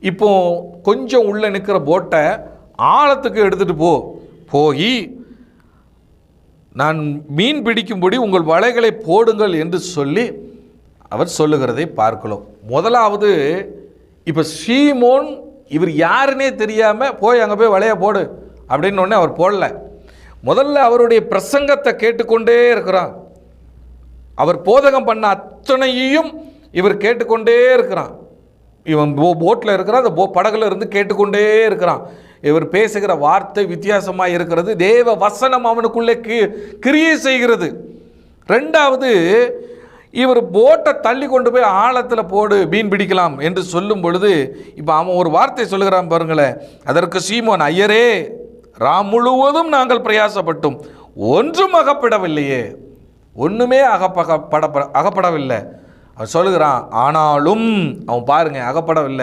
இப்போ கொஞ்சம் உள்ள நிற்கிற போட்டை ஆழத்துக்கு எடுத்துட்டு போய் நான் மீன் பிடிக்கும்படி உங்கள் வலைகளை போடுங்கள் என்று சொல்லி அவர் சொல்லுகிறதை பார்க்கலாம். முதலாவது இப்போ சீமோன் இவர் யாருன்னே தெரியாமல் போய் அங்கே போய் வலையை போடு அப்படின்னு ஒன்று அவர் போடல. முதல்ல அவருடைய பிரசங்கத்தை கேட்டுக்கொண்டே இருக்கிறான். அவர் போதகம் பண்ண அத்தனையையும் இவர் கேட்டுக்கொண்டே இருக்கிறான். இவன் போட்டில் இருக்கிறான், அந்த படகுல இருந்து கேட்டுக்கொண்டே இருக்கிறான். இவர் பேசுகிற வார்த்தை வித்தியாசமாக இருக்கிறது. தேவ வசனம் அவனுக்குள்ளே கிரியை செய்கிறது. ரெண்டாவது, இவர் போட்டை தள்ளி கொண்டு போய் ஆழத்தில் போடு மீன் பிடிக்கலாம் என்று சொல்லும் பொழுது இப்போ அவன் ஒரு வார்த்தை சொல்லுகிறான் பாருங்களேன். அதற்கு சீமோன், ஐயரே, ராம் முழுவதும் நாங்கள் பிரயாசப்பட்டும் ஒன்றும் அகப்படவில்லையே. ஒன்றுமே அகப்படவில்லை. அவன் சொல்லுகிறான். ஆனாலும் அவன் பாருங்க, அகப்படவில்லை.